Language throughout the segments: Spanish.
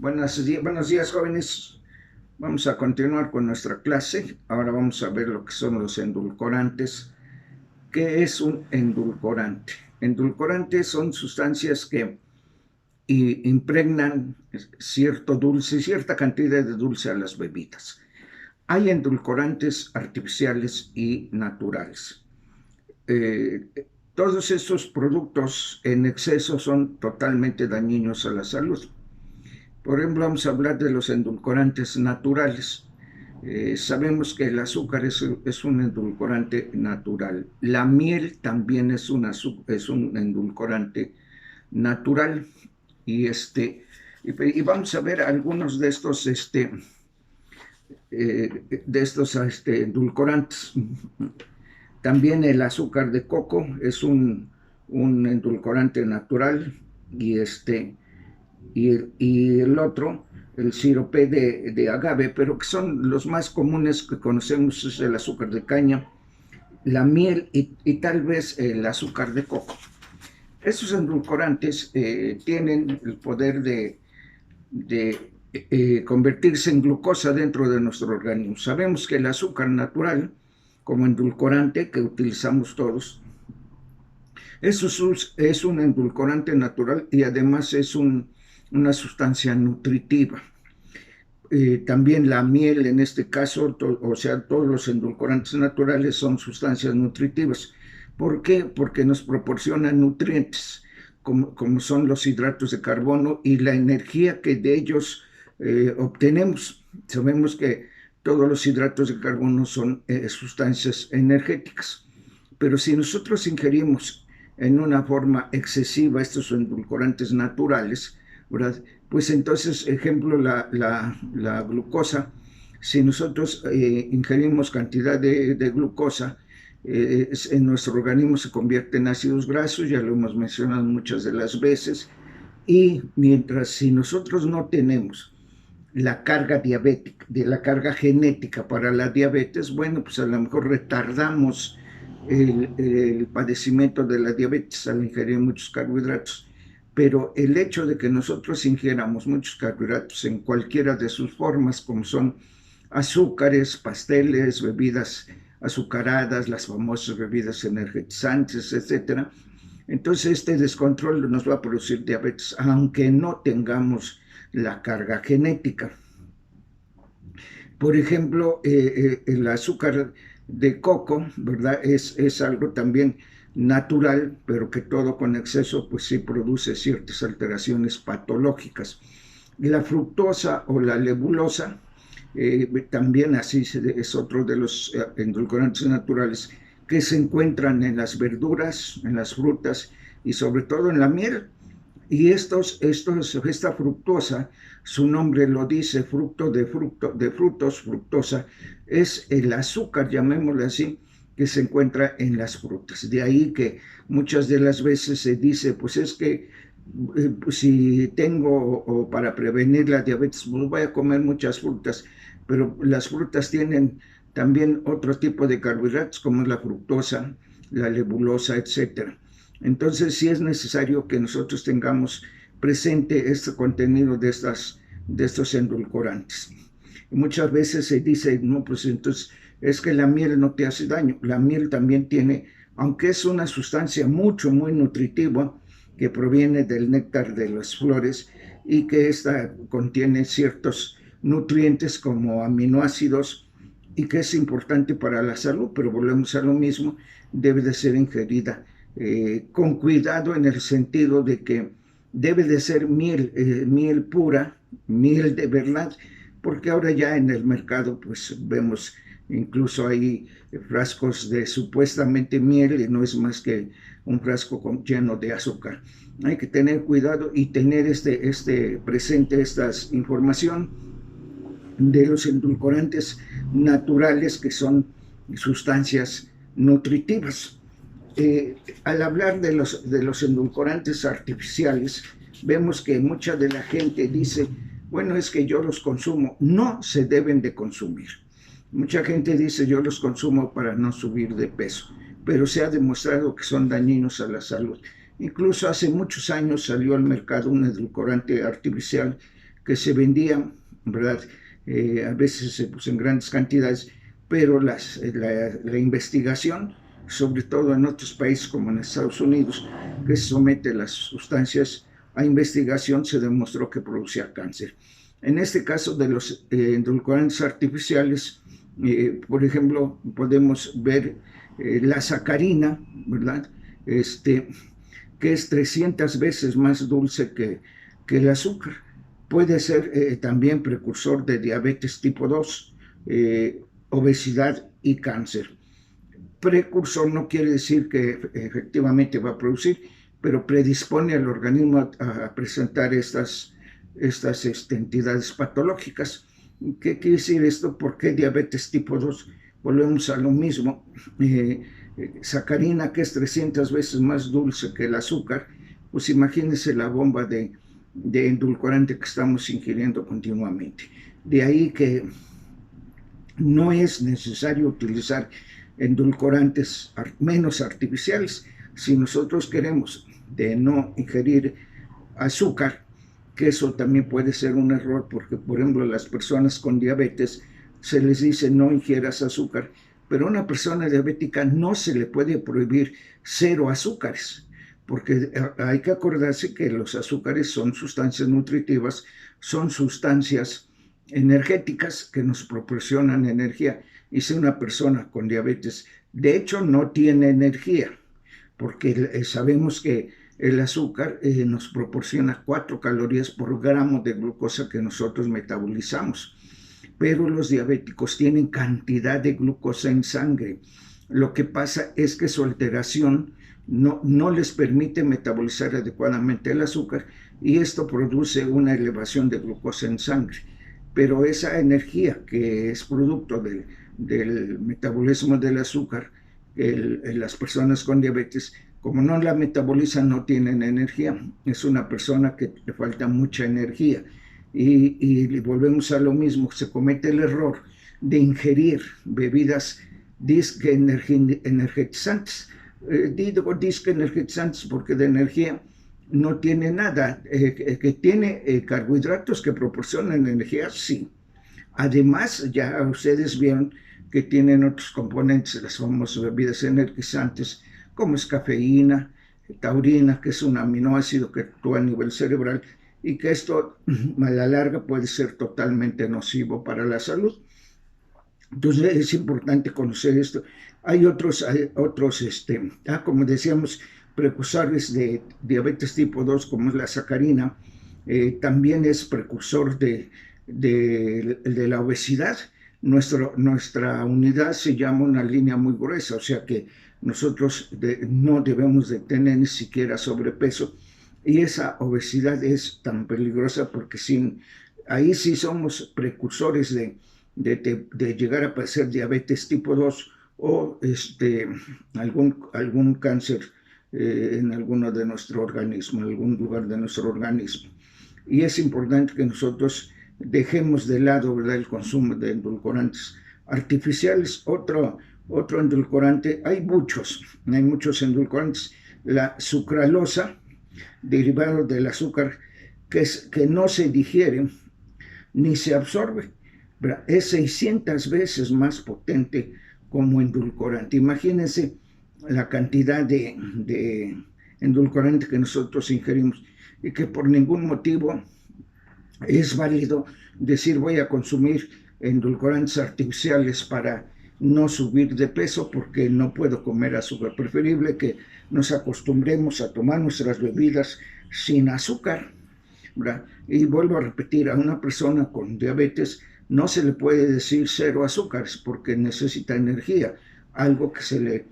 Buenos días, jóvenes. Vamos a continuar con nuestra clase. Ahora vamos a ver lo que son los endulcorantes. ¿Qué es un endulcorante? Endulcorantes son sustancias que impregnan cierto dulce, cierta cantidad de dulce a las bebidas. Hay endulcorantes artificiales y naturales. Eh, Todos estos productos en exceso son totalmente dañinos a la salud. Por ejemplo, vamos a hablar de los endulcorantes naturales. Sabemos que el azúcar es un endulcorante natural. La miel también es un endulcorante natural. Y vamos a ver algunos de estos endulcorantes. También el azúcar de coco es un endulcorante natural y el otro, el sirope de agave, pero que son los más comunes que conocemos, es el azúcar de caña, la miel y tal vez el azúcar de coco. Esos endulcorantes tienen el poder de convertirse en glucosa dentro de nuestro organismo. Sabemos que el azúcar natural, como endulcorante que utilizamos todos, es un endulcorante natural y además es una sustancia nutritiva. También la miel, en este caso, o sea, todos los endulcorantes naturales son sustancias nutritivas. ¿Por qué? Porque nos proporcionan nutrientes, como son los hidratos de carbono y la energía que de ellos obtenemos. Sabemos que todos los hidratos de carbono son sustancias energéticas, pero si nosotros ingerimos en una forma excesiva estos endulcorantes naturales, ¿verdad? Pues entonces, ejemplo, la glucosa, si nosotros ingerimos cantidad de glucosa, en nuestro organismo se convierte en ácidos grasos, ya lo hemos mencionado muchas de las veces, y mientras si nosotros no tenemos la carga diabética, de la carga genética para la diabetes, bueno, pues a lo mejor retardamos el padecimiento de la diabetes al ingerir muchos carbohidratos. Pero el hecho de que nosotros ingieramos muchos carbohidratos en cualquiera de sus formas, como son azúcares, pasteles, bebidas azucaradas, las famosas bebidas energetizantes, etcétera, entonces este descontrol nos va a producir diabetes, aunque no tengamos la carga genética. Por ejemplo, el azúcar de coco, ¿verdad? Es algo también natural, pero que todo con exceso, pues sí produce ciertas alteraciones patológicas. La fructosa o la lebulosa, también así es otro de los endulcorantes naturales que se encuentran en las verduras, en las frutas y sobre todo en la miel. Y esta fructosa, su nombre lo dice, de frutos, fructosa, es el azúcar, llamémoslo así, que se encuentra en las frutas. De ahí que muchas de las veces se dice, pues es que pues si tengo o para prevenir la diabetes, pues voy a comer muchas frutas, pero las frutas tienen también otro tipo de carbohidratos como es la fructosa, la lebulosa, etcétera. Entonces sí es necesario que nosotros tengamos presente este contenido de estos endulcorantes. Y muchas veces se dice, no, pues entonces es que la miel no te hace daño. La miel también tiene, aunque es una sustancia muy nutritiva, que proviene del néctar de las flores y que esta contiene ciertos nutrientes como aminoácidos y que es importante para la salud, pero volvemos a lo mismo, debe de ser ingerida con cuidado en el sentido de que debe de ser miel pura, miel de verdad, porque ahora ya en el mercado pues vemos incluso hay frascos de supuestamente miel y no es más que un frasco lleno de azúcar. Hay que tener cuidado y tener presente esta información de los endulcorantes naturales que son sustancias nutritivas. Al hablar de los endulcorantes artificiales, vemos que mucha de la gente dice, bueno, es que yo los consumo. No se deben de consumir. Mucha gente dice, yo los consumo para no subir de peso, pero se ha demostrado que son dañinos a la salud. Incluso hace muchos años salió al mercado un edulcorante artificial que se vendía, ¿verdad? A veces pues, en grandes cantidades, pero la investigación, sobre todo en otros países como en Estados Unidos, que se somete las sustancias a investigación, se demostró que producía cáncer. En este caso de los endulcorantes artificiales, por ejemplo, podemos ver la sacarina, ¿verdad? Que es 300 veces más dulce que el azúcar. Puede ser también precursor de diabetes tipo 2, obesidad y cáncer. Precursor no quiere decir que efectivamente va a producir, pero predispone al organismo a presentar estas entidades patológicas. ¿Qué quiere decir esto? ¿Por qué diabetes tipo 2? Volvemos a lo mismo. Sacarina, que es 300 veces más dulce que el azúcar, pues imagínense la bomba de endulcorante que estamos ingiriendo continuamente. De ahí que no es necesario utilizar endulcorantes menos artificiales. Si nosotros queremos de no ingerir azúcar, que eso también puede ser un error, porque por ejemplo las personas con diabetes se les dice no ingieras azúcar, pero a una persona diabética no se le puede prohibir 0 azúcares, porque hay que acordarse que los azúcares son sustancias nutritivas, son sustancias energéticas que nos proporcionan energía. Y si una persona con diabetes, de hecho, no tiene energía, porque sabemos que el azúcar nos proporciona 4 calorías por gramo de glucosa que nosotros metabolizamos. Pero los diabéticos tienen cantidad de glucosa en sangre. Lo que pasa es que su alteración no les permite metabolizar adecuadamente el azúcar y esto produce una elevación de glucosa en sangre. Pero esa energía que es producto del metabolismo del azúcar, las personas con diabetes, como no la metabolizan, no tienen energía. Es una persona que le falta mucha energía. Y volvemos a lo mismo, se comete el error de ingerir bebidas disque energizantes. Digo disque energizantes porque de energía no tiene nada, que tiene carbohidratos que proporcionan energía, sí. Además, ya ustedes vieron que tienen otros componentes, las famosas bebidas energizantes, como es cafeína, taurina, que es un aminoácido que actúa a nivel cerebral, y que esto a la larga puede ser totalmente nocivo para la salud. Entonces es importante conocer esto. Hay otros como decíamos, precursores de diabetes tipo 2, como es la sacarina, también es precursor de la obesidad. Nuestra unidad se llama una línea muy gruesa, o sea que nosotros no debemos de tener ni siquiera sobrepeso, y esa obesidad es tan peligrosa porque ahí sí somos precursores de llegar a padecer diabetes tipo 2 o algún cáncer en alguno de nuestro organismo, en algún lugar de nuestro organismo. Y es importante que nosotros dejemos de lado, ¿verdad?, el consumo de endulcorantes artificiales. Otro endulcorante, hay muchos endulcorantes. La sucralosa, derivado del azúcar, que no se digiere ni se absorbe, ¿verdad?, es 600 veces más potente como endulcorante. Imagínense la cantidad de endulcorante que nosotros ingerimos y que por ningún motivo es válido decir voy a consumir endulcorantes artificiales para no subir de peso porque no puedo comer azúcar. Preferible que nos acostumbremos a tomar nuestras bebidas sin azúcar, ¿verdad? Y vuelvo a repetir, a una persona con diabetes no se le puede decir 0 azúcares porque necesita energía, algo que se le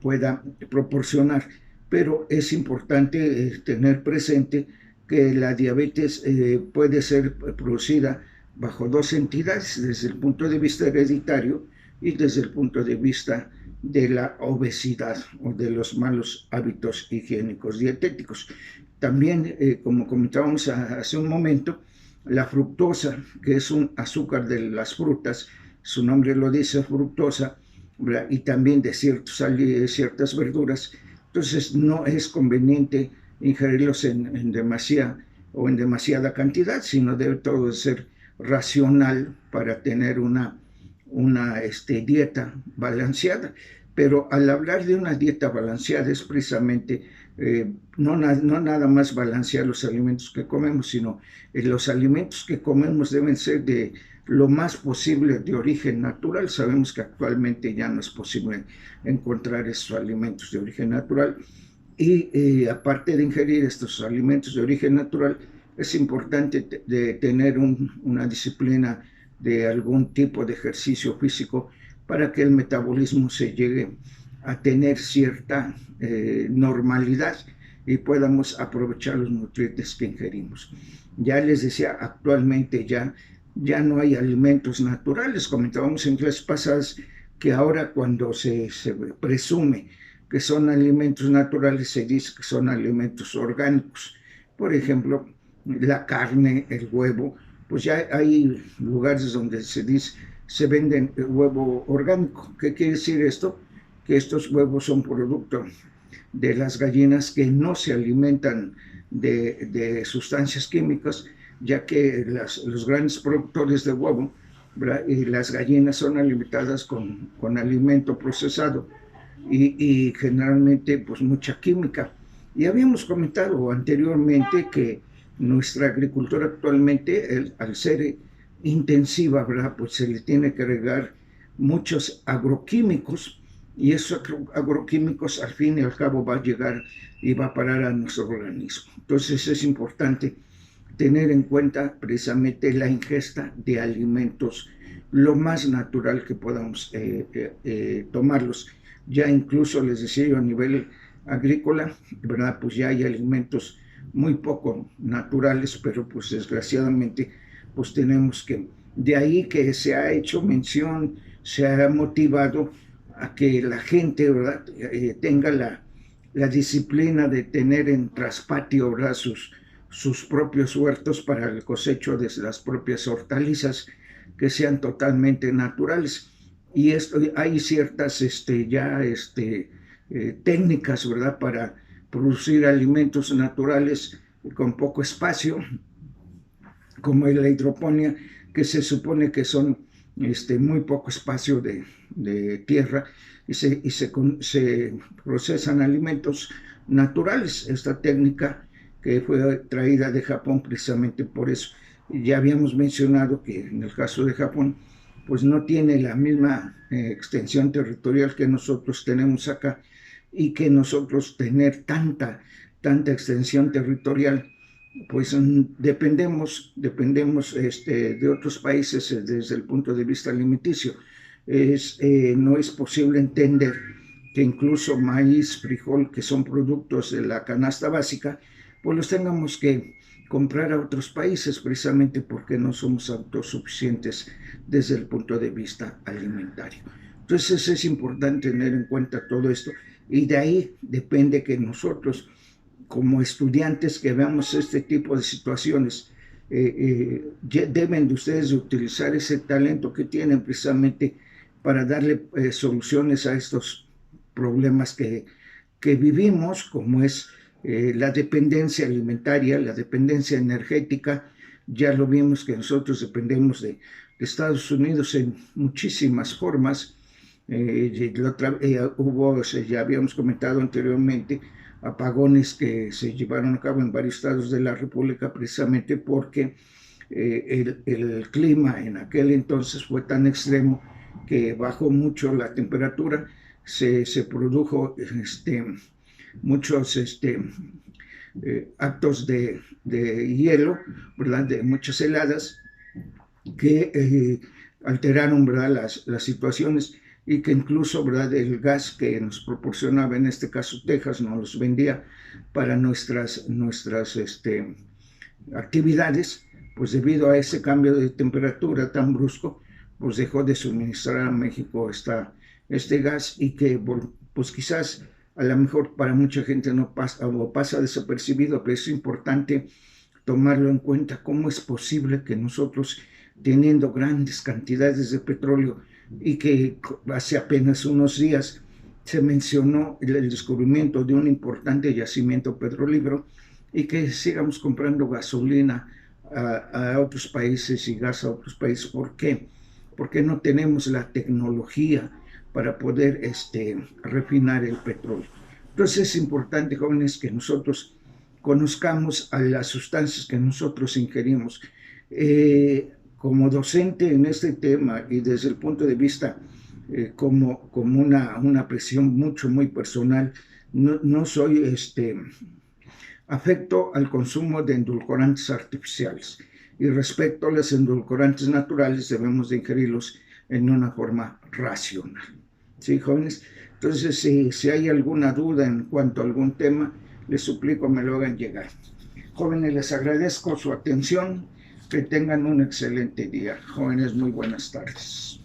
pueda proporcionar. Pero es importante tener presente que la diabetes puede ser producida bajo 2 entidades, desde el punto de vista hereditario y desde el punto de vista de la obesidad o de los malos hábitos higiénicos dietéticos. También, como comentábamos hace un momento, la fructosa, que es un azúcar de las frutas, su nombre lo dice, fructosa, ¿verdad?, y también de ciertas verduras. Entonces no es conveniente ingerirlos en demasía o en demasiada cantidad, sino debe todo de ser racional para tener una dieta balanceada. Pero al hablar de una dieta balanceada es precisamente no nada más balancear los alimentos que comemos, sino los alimentos que comemos deben ser de lo más posible de origen natural. Sabemos que actualmente ya no es posible encontrar esos alimentos de origen natural y aparte de ingerir estos alimentos de origen natural, es importante de tener una disciplina de algún tipo de ejercicio físico para que el metabolismo se llegue a tener cierta normalidad y podamos aprovechar los nutrientes que ingerimos. Ya les decía, actualmente ya no hay alimentos naturales. Comentábamos en clases pasadas que ahora cuando se presume que son alimentos naturales, se dice que son alimentos orgánicos. Por ejemplo, la carne, el huevo, pues ya hay lugares donde se venden huevo orgánico. ¿Qué quiere decir esto? Que estos huevos son producto de las gallinas que no se alimentan de sustancias químicas, ya que los grandes productores de huevo, ¿verdad? Y las gallinas son alimentadas con alimento procesado y generalmente pues mucha química. Y habíamos comentado anteriormente que nuestra agricultura actualmente, al ser intensiva, ¿verdad? Pues se le tiene que agregar muchos agroquímicos y esos agroquímicos al fin y al cabo va a llegar y va a parar a nuestro organismo. Entonces es importante tener en cuenta precisamente la ingesta de alimentos lo más natural que podamos tomarlos. Ya incluso les decía yo a nivel agrícola, ¿verdad? Pues ya hay alimentos muy poco naturales, pero pues desgraciadamente pues tenemos que, de ahí que se ha hecho mención, se ha motivado a que la gente, ¿verdad? Tenga la disciplina de tener en traspatio, ¿verdad? Sus propios huertos para el cosecho de las propias hortalizas que sean totalmente naturales. Y esto, hay ciertas técnicas, ¿verdad? Para producir alimentos naturales con poco espacio, como la hidroponía, que se supone que son muy poco espacio de tierra y se procesan alimentos naturales. Esta técnica que fue traída de Japón precisamente por eso. Ya habíamos mencionado que en el caso de Japón, pues no tiene la misma extensión territorial que nosotros tenemos acá y que nosotros tener tanta extensión territorial, pues dependemos de otros países desde el punto de vista alimenticio. No es posible entender que incluso maíz, frijol, que son productos de la canasta básica, pues los tengamos que comprar a otros países precisamente porque no somos autosuficientes desde el punto de vista alimentario. Entonces es importante tener en cuenta todo esto y de ahí depende que nosotros como estudiantes que veamos este tipo de situaciones deben de ustedes de utilizar ese talento que tienen precisamente para darle soluciones a estos problemas que vivimos, como es la dependencia alimentaria, la dependencia energética. Ya lo vimos que nosotros dependemos de Estados Unidos en muchísimas formas. Ya habíamos comentado anteriormente apagones que se llevaron a cabo en varios estados de la República precisamente porque el clima en aquel entonces fue tan extremo que bajó mucho la temperatura, se produjo muchos actos de hielo, ¿verdad? De muchas heladas que alteraron, ¿verdad? Las situaciones y que incluso, ¿verdad? El gas que nos proporcionaba, en este caso Texas, nos los vendía para nuestras actividades, pues debido a ese cambio de temperatura tan brusco, pues dejó de suministrar a México este gas y que pues quizás a lo mejor para mucha gente no pasa o pasa desapercibido, pero es importante tomarlo en cuenta. ¿Cómo es posible que nosotros, teniendo grandes cantidades de petróleo y que hace apenas unos días se mencionó el descubrimiento de un importante yacimiento petrolífero, y que sigamos comprando gasolina a otros países y gas a otros países. ¿Por qué? Porque no tenemos la tecnología para poder refinar el petróleo. Entonces es importante, jóvenes, que nosotros conozcamos a las sustancias que nosotros ingerimos. Como docente en este tema y desde el punto de vista como una presión muy personal, no soy afecto al consumo de endulcorantes artificiales. Y respecto a los endulcorantes naturales, debemos de ingerirlos en una forma racional. ¿Sí, jóvenes? Entonces, si hay alguna duda en cuanto a algún tema, les suplico me lo hagan llegar. Jóvenes, les agradezco su atención. Que tengan un excelente día. Jóvenes, muy buenas tardes.